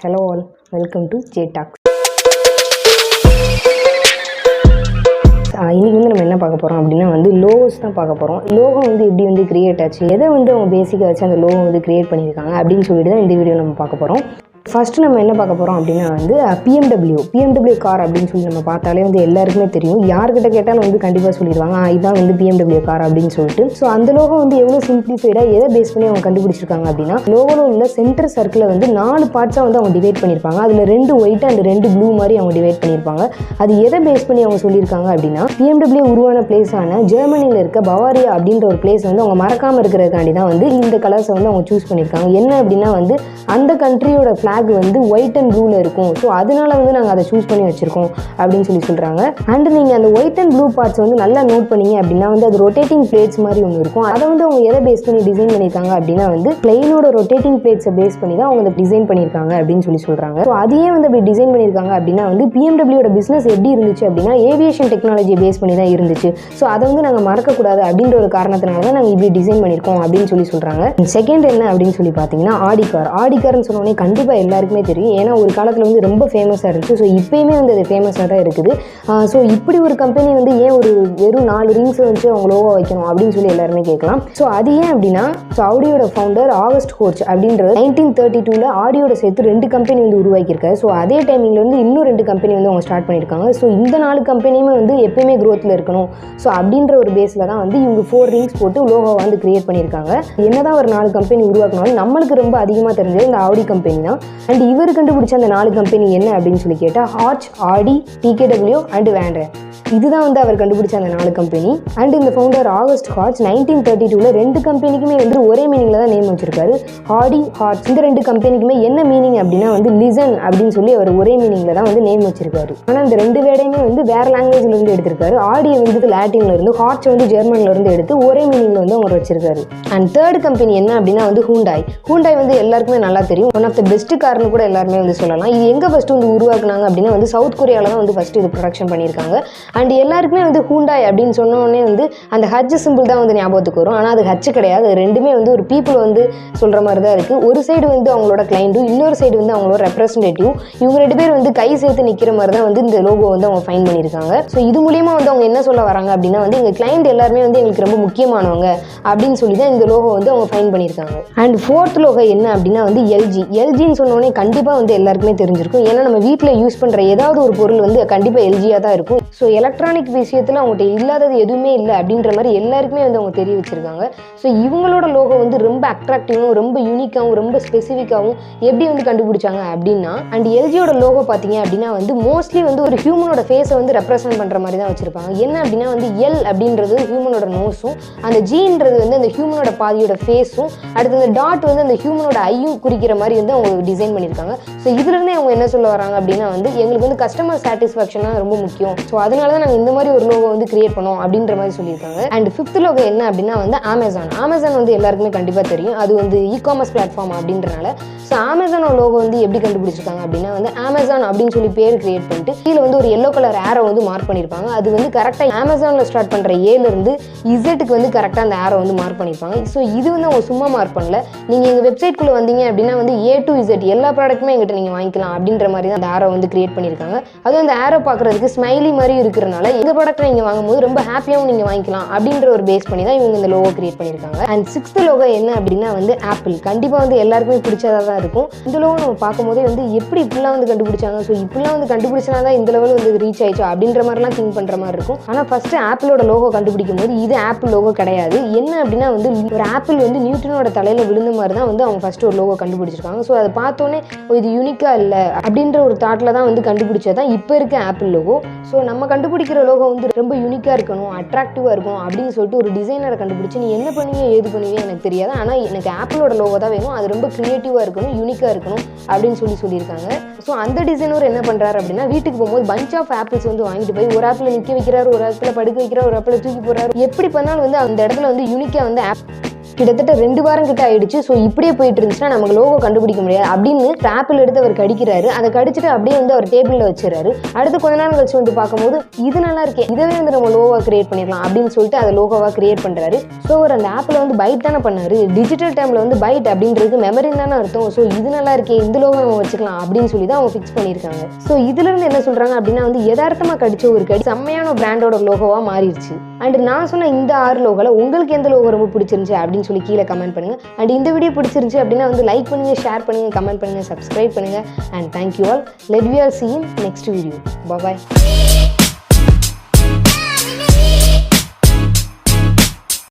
Hello all, welcome to J Talks. இன்றைக்கி நம்ம என்ன பார்க்க போகிறோம் அப்படின்னா லோகோஸ் தான் பார்க்க போகிறோம். லோகோ எப்படி கிரியேட் ஆச்சு, எதை அவங்க பேசிக்காக வச்சு அந்த லோகோ கிரியேட் பண்ணியிருக்காங்க அப்படின்னு சொல்லிட்டு தான் இந்த வீடியோ நம்ம பார்க்க போகிறோம். ஃபஸ்ட்டு நம்ம என்ன பார்க்க போகிறோம் அப்படின்னா பிஎம்டபிள்யூ கார் அப்படின்னு சொல்லி நம்ம பார்த்தாலே எல்லாருக்குமே தெரியும். யார்கிட்ட கேட்டாலும் கண்டிப்பாக சொல்லிடுவாங்க இதுதான் பிஎம்டபிள்யூ கார் அப்படின்னு சொல்லிட்டு. ஸோ அந்த லோகோ எவ்வளோ சிம்பிளிஃபைடாக எதை பேஸ் பண்ணி அவங்க கண்டுபிடிச்சிருக்காங்க அப்படின்னா, லோகோவில் உள்ள சென்டர் சர்க்கிளை 4 பார்ட்ஸாக அவங்க டிவைட் பண்ணியிருப்பாங்க. அதில் 2 ஒயிட் அண்ட் 2 ப்ளூ மாதிரி அவங்க டிவைட் பண்ணியிருப்பாங்க. அது எதை பேஸ் பண்ணி அவங்க சொல்லியிருக்காங்க அப்படின்னா, பிஎம்டபிள்யூ உருவான பிளேஸான ஜெர்மனியில் இருக்க பவாரியா அப்படின்ற ஒரு பிளேஸ் அவங்க மறக்காமல் இருக்கிறதுக்காண்டி தான் இந்த கலர்ஸை அவங்க சூஸ் பண்ணியிருக்காங்க. என்ன அப்படின்னா அந்த கண்ட்ரியோட ஃப்ளாக் ஒயிட் அண்ட் ப்ளூவில் இருக்கும். ஸோ அதனால நாங்கள் அதை சூஸ் பண்ணி வச்சுருக்கோம் அப்படின்னு சொல்கிறாங்க. அண்ட் நீங்கள் அந்த ஒயிட் அண்ட் ப்ளூ பார்ட்ஸ் நல்லா நோட் பண்ணீங்க அப்படின்னா அது ரொட்டேட்டிங் பிளேட்ஸ் மாதிரி ஒன்று இருக்கும். அதை அவங்க எதை பேஸ் பண்ணி டிசைன் பண்ணியிருக்காங்க அப்படின்னா பிளெயினோட ரொட்டேட்டிங் பிளேட்ஸை பேஸ் பண்ணி தான் அவங்க டிசைன் பண்ணியிருக்காங்க அப்படின்னு சொல்கிறாங்க. ஸோ அதையே அப்படி டிசைன் பண்ணியிருக்காங்க அப்படின்னா பிஎம்டபிள்யூட பிஸ்னஸ் எப்படி இருந்துச்சு அப்படின்னா ஏவியேஷன் டெக்னாலஜி பேஸ் பண்ணி தான் இருந்துச்சு. ஸோ அதை நாங்கள் மறக்கக்கூடாது அப்படின்ற ஒரு காரணத்தினால தான் நாங்கள் இப்படி டிசைன் பண்ணியிருக்கோம் அப்படின்னு சொல்கிறாங்க. செகண்ட் என்ன அப்படின்னு சொல்லி பார்த்தீங்கன்னா ஆடிக்கார்னு சொன்னோடனே கண்டிப்பாக எல்லாருக்குமே தெரியும். ஏன்னா ஒரு காலத்தில் ரொம்ப ஃபேமஸாக இருந்துச்சு. ஸோ இப்போயுமே அது ஃபேமஸாக தான் இருக்குது. ஸோ இப்படி ஒரு கம்பெனி ஏன் ஒரு வெறும் 4 ரிங்ஸை வச்சு அவங்க லோகோ வைக்கணும் அப்படின்னு சொல்லி எல்லாருமே கேட்கலாம். ஸோ அது ஏன் அப்படின்னா, ஸோ ஆடியோட ஃபவுண்டர் ஆகஸ்ட் ஹோர்ச் அப்படின்றது 1932 ஆடியோட சேர்த்து 2 கம்பெனி உருவாக்கியிருக்காரு. ஸோ அதே டைமிங்கில் இன்னும் 2 கம்பெனி அவங்க ஸ்டார்ட் பண்ணியிருக்காங்க. ஸோ இந்த 4 கம்பெனியுமே எப்பயுமே க்ரோத்தில் இருக்கணும். ஸோ அப்படின்ற ஒரு பேஸில் தான் இவங்க 4 ரிங்ஸ் போட்டு லோகோ கிரியேட் பண்ணியிருக்காங்க. என்னதான் ஒரு 4 கம்பெனி உருவாக்கினாலும் நம்மளுக்கு ரொம்ப அதிகமாக தெரிஞ்சது இந்த ஆடி கம்பெனி தான். அண்ட் இவர் கண்டுபிடிச்ச அந்த 4 கம்பெனி என்ன அப்படின்னு சொல்லி கேட்டால் ஹார்ச், ஆடி, டிகேடபிள்யூ அண்ட் வேண்டர். இதுதான் அவர் கண்டுபிடிச்ச அந்த 4 கம்பெனி. அண்ட் இந்த ஃபவுண்டர் ஆகஸ்ட் ஹார்ச் 1932 2 கம்பெனிக்குமே ஒரே மீனிங்ல தான் நேம் வச்சிருக்காரு. ஆடி, ஹார்ச் இந்த 2 கம்பெனிக்குமே என்ன மீனிங் அப்படின்னா லிசன் அப்படின்னு சொல்லி அவர் ஒரே மீனிங்ல தான் நேம் வச்சிருக்காரு. ஆனால் இந்த 2 வேர்டையுமே வேற லாங்குவேஜ்ல இருந்து எடுத்திருக்காரு. ஆடியை லாட்டின்ல இருந்து, ஹார்ச் ஜெர்மன்ல இருந்து எடுத்து ஒரே மீனிங்ல அவர் வச்சிருக்காரு. அண்ட் தேர்ட் கம்பெனி என்ன அப்படின்னா ஹூண்டாய் எல்லாருக்குமே நல்லா தெரியும். ஒன் ஆஃப் த பெஸ்ட் கார்னு கூட எல்லாருமே சொல்லலாம். இது எங்க ஃபர்ஸ்ட் உருவாக்குனாங்க அப்படின்னா சவுத் கொரியால தான் ஃபர்ஸ்ட் இது ப்ரொடக்ஷன் பண்ணியிருக்காங்க. அண்ட் எல்லாருக்குமே ஹூண்டாய் அப்படின்னு சொன்ன உடனே அந்த ஹச் சிம்பிள் தான் ஞாபகத்துக்கு வரும். ஆனால் அது ஹச் கிடையாது. ரெண்டுமே ஒரு பீப்புள் சொல்கிற மாதிரி தான் இருக்குது. ஒரு சைடு அவங்களோட கிளைண்ட்டும், இன்னொரு சைடு அவங்களோட ரெப்ரஸன்டேட்டிவ். இவங்க 2 பேர் கை சேர்த்து நிற்கிற மாதிரி தான் இந்த லோகோ அவங்க ஃபைன் பண்ணியிருக்காங்க. ஸோ இது மூலியமாக அவங்க என்ன சொல்ல வராங்க அப்படின்னா எங்கள் கிளைண்ட் எல்லாருமே எங்களுக்கு ரொம்ப முக்கியமானவங்க அப்படின்னு சொல்லி தான் இந்த லோகோ அவங்க ஃபைன் பண்ணியிருக்காங்க. அண்ட் ஃபோர்த் லோகோ என்ன அப்படின்னா எல்ஜின்னு சொன்னோடனே கண்டிப்பாக எல்லாருக்குமே தெரிஞ்சிருக்கும். ஏன்னா நம்ம வீட்டில் யூஸ் பண்ணுற ஏதாவது ஒரு பொருள் கண்டிப்பாக எல்ஜியாக தான் இருக்கும். ஸோ எலக்ட்ரானிக் விஷயத்தில் அவங்கள்ட்ட இல்லாதது எதுவுமே இல்லை அப்படின்ற மாதிரி எல்லாருக்குமே அவங்க தெரிய வச்சிருக்காங்க. ஸோ இவங்களோட லோகோ ரொம்ப அட்ராக்டிவாகவும், ரொம்ப யூனிக்காகவும், ரொம்ப ஸ்பெசிஃபிக்காகவும் எப்படி கண்டுபிடிச்சாங்க அப்படின்னா, அண்ட் எல்ஜியோட லோகோ பார்த்தீங்க அப்படின்னா மோஸ்ட்லி ஒரு ஹியூமனோட ஃபேஸை ரெப்ரசென்ட் பண்ணுற மாதிரி தான் வச்சிருப்பாங்க. என்ன அப்படின்னா எல் அப்படின்றது ஹியூமனோட நோஸும், அந்த ஜின்றது அந்த ஹியூமனோட பாதியோட ஃபேஸும், அடுத்து அந்த டாட் அந்த ஹியூமனோட ஐயும் குறிக்கிற மாதிரி அவங்க டிசைன் பண்ணியிருக்காங்க. ஸோ இதுலேருந்தே அவங்க என்ன சொல்ல வராங்க அப்படின்னா எங்களுக்கு கஸ்டமர் சாட்டிஸ்ஃபேக்ஷனாக ரொம்ப முக்கியம். ஸோ அதனால தான் நாங்கள் இந்த மாதிரி ஒரு லோகோ கிரியேட் பண்ணோம் அப்படின்ற மாதிரி சொல்லியிருக்காங்க. அண்ட் 5th லோகோ என்ன அப்படின்னா அமேசான் எல்லாருக்குமே கண்டிப்பாக தெரியும். அது இ-காமர்ஸ் பிளாட்ஃபார்ம் அப்படின்றனால. ஸோ அமேசானோட லோகோ எப்படி கண்டுபிடிச்சிருக்காங்க அப்படின்னா அமேசான் அப்படின்னு சொல்லி பேர் கிரியேட் பண்ணிட்டு கீழே ஒரு எல்லோ கலர் ஆரோ மார்க் பண்ணியிருப்பாங்க. அது கரெக்டாக அமேசானில் ஸ்டார்ட் பண்ணுற ஏலேருந்து இசட்டுக்கு கரெக்டாக அந்த ஆரோ மார்க் பண்ணியிருப்பாங்க. ஸோ இது அவங்க சும்மா மார்க் பண்ணல. நீங்கள் எங்கள் வெப்சைட்குள்ளே வந்தீங்க அப்படின்னா A to Z எல்லா ப்ராடக்ட்டுமே எங்கிட்ட நீங்கள் வாங்கிக்கலாம் அப்படின்ற மாதிரி தான் அந்த ஆரோ கிரியேட் பண்ணியிருக்காங்க. அதுவும் அந்த ஆரோ பார்க்குறதுக்கு ஸ்மைலி மாதிரி இருக்கிறனால எங்கள் ப்ராடக்ட்டை நீங்கள் வாங்கும்போது ரொம்ப ஹாப்பியாகவும் நீங்கள் வாங்கிக்கலாம் அப்படின்ற ஒரு பேஸ் பண்ணி தான் இவங்க இந்த லோகோ கிரியேட் பண்ணியிருக்காங்க. அண்ட் 6th லோகோ என்ன அப்படின்னா ஆப்பிள். கண்டிப்பாக எல்லாருக்குமே பிடிச்சதாக தான் இருக்கும். இந்த லோகோ நம்ம பார்க்கும்போதே எப்படி இப்படிலாம் கண்டுபிடிச்சாங்க, ஸோ இப்படிலாம் கண்டுபிடிச்சனா தான் இந்த லெவல் ரீச் ஆயிடுச்சோ அப்படின்ற மாதிரிலாம் திங்க் பண்ணுற மாதிரி இருக்கும். ஆனால் ஃபஸ்ட்டு ஆப்பிளோட லோகோ கண்டுபிடிக்கும் போது இது ஆப்பிள் லோகோ கிடையாது. என்ன அப்படின்னா ஒரு ஆப்பிள் நியூட்டனோட தலையில் விழுந்த மாதிரி தான் அவங்க ஃபஸ்ட்டு ஒரு லோகோ கண்டுபிடிச்சிருக்காங்க. ஸோ அதை பார்த்தோன்னே இது யூனிக்காக இல்லை அப்படின்ற ஒரு தாட்டில் தான் கண்டுபிடிச்சதான் இப்போ இருக்க ஆப்பிள் லோகோ. ஸோ நம்ம கண்டுபிடிக்கிற லோகோ ரொம்ப யூனிக்காக இருக்கணும், அட்ராக்டிவாக இருக்கும் அப்படின்னு சொல்லிட்டு ஒரு டிசைனரை கண்டுபிடிச்சி நீ என்ன பண்ணுவீங்க ஏது பண்ணுவீங்க எனக்கு தெரியாது, ஆனால் எனக்கு ஆப்பிளோட லோகோ தான் வேணும், அது ரொம்ப க்ரியேட்டிவாக இருக்கணும், யூனிக்காக இருக்கணும் அப்படின்னு சொல்லியிருக்காங்க. ஸோ அந்த டிசைனர் என்ன பண்ணுறாரு அப்படின்னா வீட்டுக்கு போகும்போது பஞ்ச் ஆஃப் ஆப்பிள்ஸ் வாங்கிட்டு போய் ஒரு ஆப்பிள் நிற்க வைக்கிறாரு, ஒரு ஆப்பிள் படுக்க வைக்கிறார், ஒரு ஆப்பிள் தூக்கி போடுறாரு. எப்படி பண்ணாலும் அந்த இடத்துல யூனிக்காக கிட்டத்தட்ட 2 வாரம் கிட்ட ஆயிடுச்சு. ஸோ இப்படியே போயிட்டு இருந்துச்சுன்னா நமக்கு லோகோ கண்டுபிடிக்க முடியாது அப்படின்னு ஆப்பிள் எடுத்து அவர் கடிக்கிறாரு. அதை கடிச்சிட்டு அப்படியே வந்து அவர் டேபிளில் வச்சிடறாரு. அடுத்து கொஞ்ச நேரம் கழிச்சு வந்து பார்க்கும்போது இது நல்லா இருக்கே, இதவே வந்து நம்ம லோகோவா கிரியேட் பண்ணிக்கலாம் அப்படின்னு சொல்லிட்டு அதை லோகோவா கிரியேட் பண்றாரு. ஸோ அவர் அந்த ஆப்பில் வந்து பைட் தானே பண்ணாரு. டிஜிட்டல் டைம்ல வந்து பைட் அப்படின்றது மெமரி தானே அர்த்தம். ஸோ இது நல்லா இருக்கே, இந்த லோகோ நம்ம வச்சுக்கலாம் அப்படின்னு சொல்லி தான் அவங்க ஃபிக்ஸ் பண்ணியிருக்காங்க. ஸோ இதுல இருந்து என்ன சொல்றாங்க அப்படின்னா வந்து யதார்த்தமா கடிச்ச ஒரு கடி செம்மையான பிராண்டோட லோகோவா மாறிடுச்சு. அண்ட் நான் சொன்ன இந்த 6 லோகோல உங்களுக்கு எந்த லோகோ ரொம்ப பிடிச்சிருந்துச்சு அப்படின்னு சொல்லி கீழே கமெண்ட் பண்ணுங்க. அண்ட் இந்த வீடியோ பிடிச்சிருந்துச்சு அப்படின்னா வந்து லைக் பண்ணுங்க, ஷேர் பண்ணுங்க, கமெண்ட் பண்ணுங்க, சப்ஸ்கிரைப் பண்ணுங்க. And thank you all. Let we are see in next video. Bye.